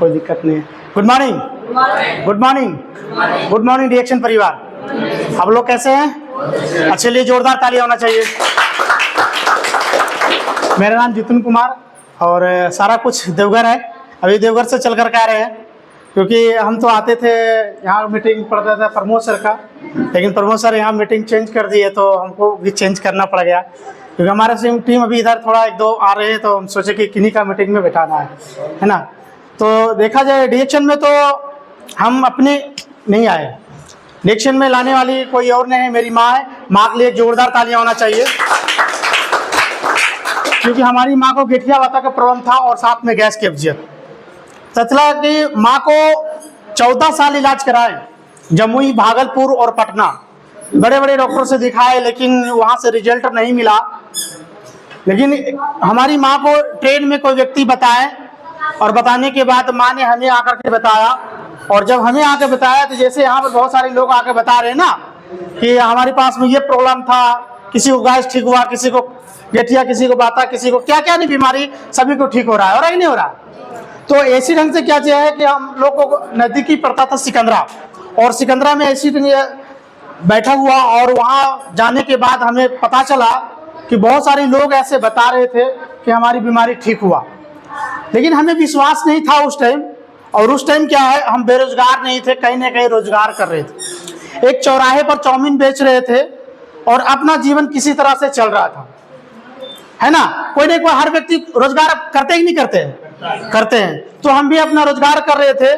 कोई दिक्कत नहीं है। Good morning, good morning, good morning reaction परिवार। आप लोग कैसे हैं? अच्छे, लिए जोरदार ताली होना चाहिए। मेरा नाम जितन कुमार और सारा कुछ देवघर है। अभी देवघर से चल कर के आ रहे हैं क्योंकि हम तो आते थे यहाँ मीटिंग पड़ता था प्रमोद सर का, लेकिन प्रमोद सर यहाँ मीटिंग चेंज कर दी है तो हमको भी चेंज करना पड़ गया क्योंकि हमारे टीम अभी इधर थोड़ा एक दो आ रहे हैं तो हम सोचे कि किन्हीं का मीटिंग में बैठाना है ना। तो देखा जाए रिएक्शन में तो हम अपने नहीं आए, रिएक्शन में लाने वाली कोई और नहीं है, मेरी माँ है। माँ के लिए जोरदार तालियां होना चाहिए क्योंकि हमारी माँ को गठिया वाता का प्रॉब्लम था और साथ में गैस की कब्जियत। सचला कि माँ को 14 साल इलाज कराए, जमुई, भागलपुर और पटना, बड़े बड़े डॉक्टर से दिखाए लेकिन वहाँ से रिजल्ट नहीं मिला। लेकिन हमारी माँ को ट्रेन में कोई व्यक्ति बताए और बताने के बाद माँ ने हमें आकर के बताया, और जब हमें आकर बताया तो जैसे यहाँ पर बहुत सारे लोग आकर बता रहे हैं ना कि हमारे पास में ये प्रॉब्लम था, किसी को गैस ठीक हुआ, किसी को गठिया, किसी को बाता, किसी को क्या क्या नहीं बीमारी, सभी को ठीक हो रहा है और नहीं हो रहा। तो ऐसी ढंग से क्या चाहिए कि हम लोग को नज़दीकी पड़ता था सिकंदरा, और सिकंदरा में ऐसी बैठा हुआ और वहाँ जाने के बाद हमें पता चला कि बहुत सारे लोग ऐसे बता रहे थे कि हमारी बीमारी ठीक हुआ, लेकिन हमें विश्वास नहीं था उस टाइम। और उस टाइम क्या है, हम बेरोजगार नहीं थे, कहीं ना कहीं रोजगार कर रहे थे। एक चौराहे पर चाउमीन बेच रहे थे और अपना जीवन किसी तरह से चल रहा था, है ना। कोई ना कोई हर व्यक्ति रोजगार करते ही नहीं करते हैं, तो हम भी अपना रोजगार कर रहे थे।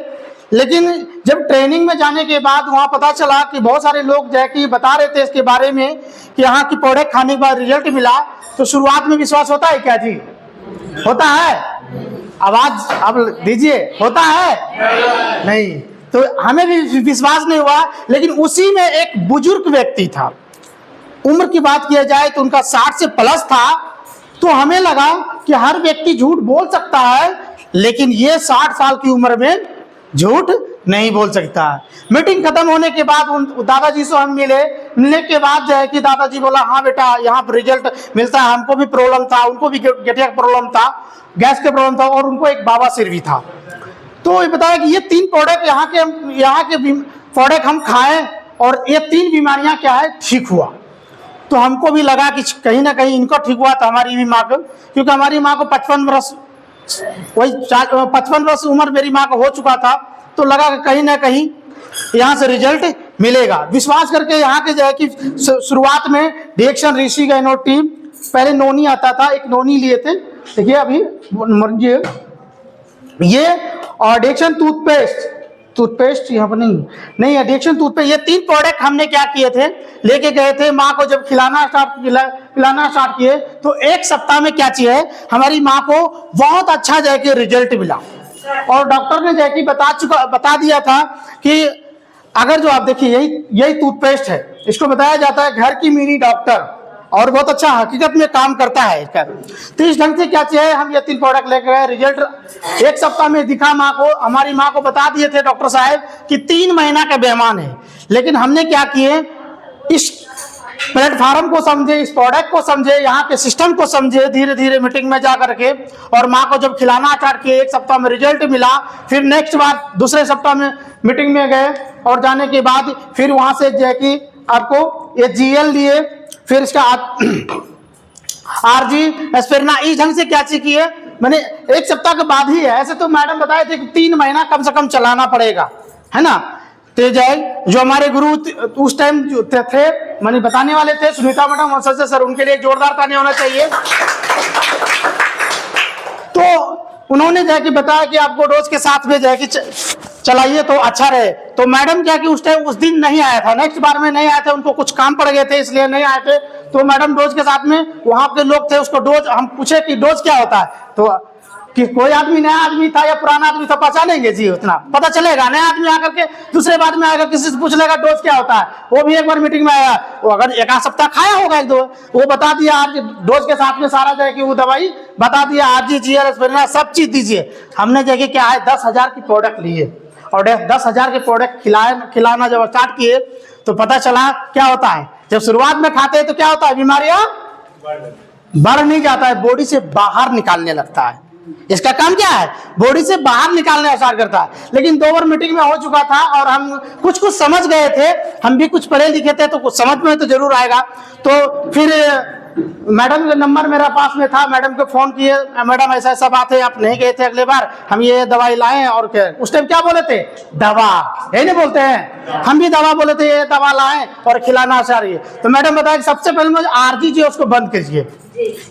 लेकिन जब ट्रेनिंग में जाने के बाद वहाँ पता चला कि बहुत सारे लोग जो है कि बता रहे थे इसके बारे में कि यहाँ की प्रोडक्ट खाने के बाद रिजल्ट मिला, तो शुरुआत में विश्वास होता है क्या जी? होता है? आवाज अब दीजिए, होता है? नहीं। तो हमें भी विश्वास नहीं हुआ, लेकिन उसी में एक बुजुर्ग व्यक्ति था, उम्र की बात किया जाए तो उनका 60 से प्लस था। तो हमें लगा कि हर व्यक्ति झूठ बोल सकता है, लेकिन ये 60 साल की उम्र में झूठ नहीं बोल सकता। मीटिंग खत्म होने के बाद उन दादाजी से हम मिलने के बाद जो है कि दादाजी बोला, हाँ बेटा यहाँ पर रिजल्ट मिलता है, हमको भी प्रॉब्लम था, उनको भी गठिया का प्रॉब्लम था, गैस का प्रॉब्लम था, और उनको एक बाबा सिर भी था। तो ये बताया कि ये 3 प्रोडक्ट यहाँ के प्रोडक्ट हम खाएं और ये 3 बीमारियां क्या है, ठीक हुआ। तो हमको भी लगा कि कहीं ना कहीं इनको ठीक हुआ तो हमारी भी माँ को, क्योंकि हमारी माँ को 55 वर्ष, वही 55 वर्ष उम्र मेरी माँ को हो चुका था, तो लगा कि कहीं ना कहीं यहाँ से रिजल्ट मिलेगा। विश्वास करके यहाँ के जो है कि शुरुआत में रिएक्शन ऋषि गैनो टीम, पहले नोनी आता था, एक नोनी लिए थे, देखिए अभी ये, और रिएक्शन टूथपेस्ट यहाँ पर नहीं एडिक्शन टूथपेस्ट, ये 3 प्रोडक्ट हमने क्या किए थे, लेके गए थे माँ को। जब पिलाना स्टार्ट किए तो 1 सप्ताह में क्या चाहिए, हमारी माँ को बहुत अच्छा जाके रिजल्ट मिला। और डॉक्टर ने जाके बता दिया था कि अगर जो आप देखिए यही टूथपेस्ट है, इसको बताया जाता है घर की मिनी डॉक्टर, और बहुत अच्छा हकीकत में काम करता है इसका। तो इस ढंग से क्या चाहिए, हम ये 3 प्रोडक्ट लेकर गए, रिजल्ट 1 सप्ताह में दिखा माँ को। हमारी माँ को बता दिए थे डॉक्टर साहब कि 3 महीना का बेईमान है, लेकिन हमने क्या किए, इस प्लेटफॉर्म को समझे, इस प्रोडक्ट को समझे, यहाँ के सिस्टम को समझे, धीरे धीरे मीटिंग में जा करके, और माँ को जब खिलाना स्टार्ट किए 1 सप्ताह में रिजल्ट मिला। फिर नेक्स्ट बार दूसरे सप्ताह में मीटिंग में गए, और जाने के बाद फिर वहाँ से जो है कि आपको ये GL लिए, फिर इसका RG एस्पिरिना, इस ढंग से क्या चीज की है, मैंने 1 सप्ताह के बाद ही है। ऐसे तो मैडम बताए थे कि 3 महीना कम से कम चलाना पड़ेगा, है ना। तो जो हमारे गुरु उस टाइम जो थे, मैंने बताने वाले थे, सुनीता मैडम और सर सर, उनके लिए जोरदार ताली होना चाहिए। तो उन्होंने जाके बताया कि आपको डोज के साथ में जाके चलाइए तो अच्छा रहे। तो मैडम क्या कि उस दिन नहीं आया था, नेक्स्ट बार में नहीं आए थे, उनको कुछ काम पड़ गए थे इसलिए नहीं आए थे। तो मैडम डोज के साथ में, वहां के लोग थे, उसको डोज, हम पूछे कि डोज क्या होता है, तो कि कोई आदमी नया आदमी था या पुराना आदमी था, पहचानेंगे जी, उतना पता चलेगा। नया आदमी आकर के दूसरे बाद में आएगा, किसी से पूछ लेगा डोज क्या होता है, वो भी एक बार मीटिंग में आया, वो अगर 1 सप्ताह खाया होगा 1-2, वो बता दिया आज डोज के साथ में सारा जाए कि वो दवाई बता दिया, RG GL एस्पिरिना सब चीज दीजिए। हमने जगह क्या है 10,000 की प्रोडक्ट लिए, और 10,000 के प्रोडक्ट खिलाना जब स्टार्ट किए तो पता चला क्या होता है, जब शुरुआत में खाते हैं तो क्या होता है, बीमारियां बढ़ नहीं जाता है, बॉडी से बाहर निकालने लगता है। इसका काम क्या है, बॉडी से बाहर निकालने का स्टार्ट करता है। लेकिन 2 बार मीटिंग में हो चुका था और हम कुछ कुछ समझ गए थे, हम भी कुछ पढ़े लिखे थे तो कुछ समझ में तो जरूर आएगा। तो फिर मैडम का नंबर मेरा पास में था, मैडम को फोन किए, मैडम ऐसा ऐसा बात है, आप नहीं गए थे अगले बार, हम ये दवाई लाए और क्या, उस टाइम क्या बोले थे, दवा, यही नहीं बोलते हैं, हम भी दवा बोले थे, ये दवा लाए और खिलाना चाहिए। तो मैडम बताया सबसे पहले मुझे आरजी जो उसको बंद कीजिए,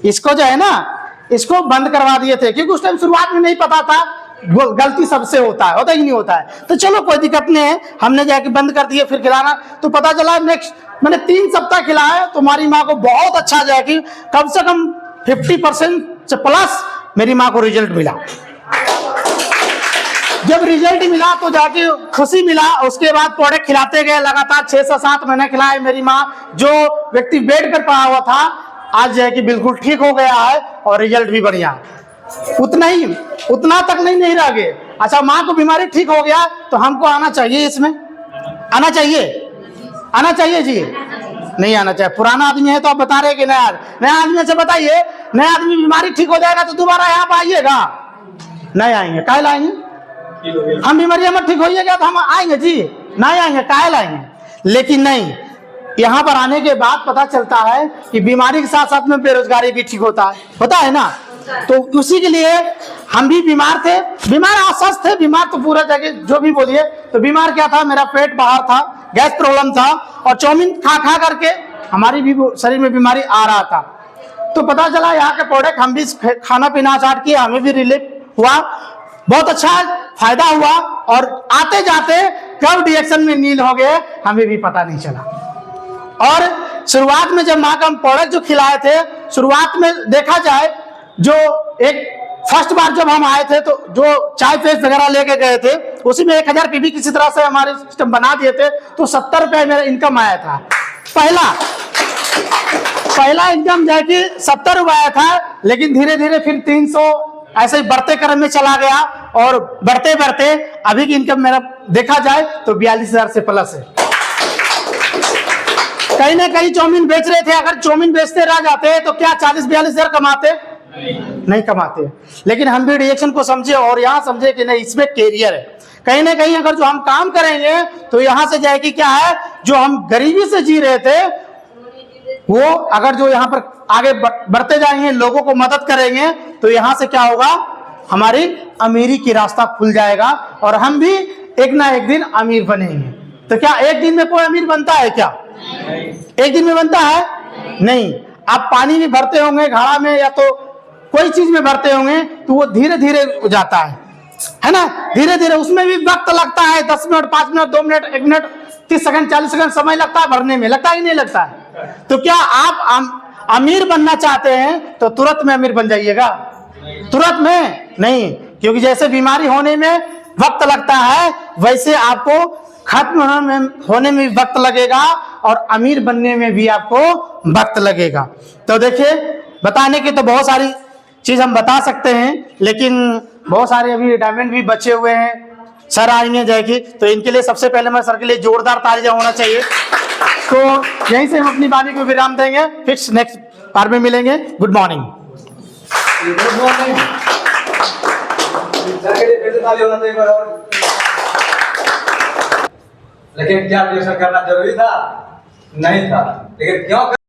इसको जो है ना इसको बंद करवा दिए थे, क्योंकि उस टाइम शुरुआत में नहीं पता था, गलती सबसे होता है कि नहीं होता है। तो चलो कोई दिक्कत नहीं है, हमने जाके बंद कर दिए। फिर खिलाना तो पता चला नेक्स्ट मैंने 3 सप्ताह खिलाया तो हमारी माँ को बहुत अच्छा जाए कि कम से कम 50% से प्लस मेरी माँ को रिजल्ट मिला। जब रिजल्ट मिला तो जाके खुशी मिला। उसके बाद प्रोडक्ट खिलाते गए, लगातार 6 से 7 महीने खिलाए। मेरी माँ, जो व्यक्ति बेड पर पड़ा हुआ था, आज जो है कि बिल्कुल ठीक हो गया है और रिजल्ट भी बढ़िया है। उतना तक नहीं रह गए। अच्छा, माँ को बीमारी ठीक हो गया तो हमको आना चाहिए, इसमें आना चाहिए जी, नहीं आना चाहिए। पुराना आदमी है तो आप बता रहे कि नया आदमी से बताइए, नया आदमी बीमारी ठीक हो जाएगा तो दोबारा यहाँ पे आइएगा, नहीं आएंगे। काहे लाएंगे, हम बीमारी हमें ठीक होइएगा तो हम आएंगे जी, नहीं आएंगे, काहे लाएंगे। लेकिन नहीं, यहाँ पर आने के बाद पता चलता है कि बीमारी के साथ साथ में बेरोजगारी भी ठीक होता है ना। तो उसी के लिए हम भी बीमार थे, बीमार अस्वस्थ थे, बीमार तो पूरा जगह जो भी बोलिए। तो बीमार क्या था, मेरा पेट बाहर था, गैस प्रॉब्लम था और चाउमीन खा करके हमारी भी शरीर में बीमारी आ रहा था। तो पता चला यहाँ के प्रोडक्ट हम भी खाना पीना स्टार्ट किया, हमें भी रिलीफ हुआ, बहुत अच्छा फायदा हुआ। और आते जाते कब डिएक्शन में नील हो गए हमें भी पता नहीं चला। और शुरुआत में जब माँ का हम प्रोडक्ट जो खिलाए थे, शुरुआत में देखा जाए जो एक फर्स्ट बार जब हम आए थे तो जो चाय पेस्ट वगैरह लेके गए थे उसी में 1000 पीबी किसी तरह से हमारे सिस्टम बना दिए थे। तो 70 रुपए मेरा इनकम आया था, पहला इनकम जो कि 70 रुपए आया था। लेकिन धीरे धीरे फिर 300 ऐसे ही बढ़ते क्रम में चला गया और बढ़ते बढ़ते अभी की इनकम मेरा देखा जाए तो 42,000 से प्लस है। कहीं ना कहीं चाउमीन बेच रहे थे, अगर चाउमीन बेचते रह जाते तो क्या 40-42,000 कमाते? नहीं कमाते। लेकिन हम भी रिएक्शन को समझे और यहाँ समझे कि नहीं, इसमें कैरियर है। कहीं ना कहीं अगर जो हम काम करेंगे तो यहाँ से जाएगी क्या है, जो हम गरीबी से जी रहे थे वो अगर जो यहाँ पर आगे बढ़ते जाएंगे, लोगों को मदद करेंगे तो यहाँ से क्या होगा, हमारी अमीरी की रास्ता खुल जाएगा और हम भी एक ना एक दिन अमीर बनेंगे। तो क्या एक दिन में कोई अमीर बनता है क्या? एक दिन में बनता है? नहीं। आप पानी में भरते होंगे घड़ा में या तो कोई चीज में भरते होंगे तो वो धीरे धीरे जाता है ना, धीरे धीरे। उसमें भी वक्त लगता है, 10 minute, 5 minute, 2 minute, 1 minute, 30 second, 40 second समय लगता है भरने में, लगता है कि नहीं लगता है? तो क्या आप अमीर बनना चाहते हैं तो तुरंत में अमीर बन जाइएगा? तुरंत में नहीं, क्योंकि जैसे बीमारी होने में वक्त लगता है वैसे आपको खत्म होने में भी वक्त लगेगा और अमीर बनने में भी आपको वक्त लगेगा। तो देखिए, बताने की तो बहुत सारी चीज हम बता सकते हैं, लेकिन बहुत सारे अभी डायमंड भी बचे हुए हैं। सर आएंगे जाएगी तो इनके लिए सबसे पहले मैं सर के लिए जोरदार तालियां होना चाहिए। तो यहीं से हम अपनी वाणी को विराम देंगे, फिक्स नेक्स्ट बार में मिलेंगे। Good morning. Good morning. लेकिन क्या ट्यूशन करना जरूरी था? नहीं था, लेकिन क्यों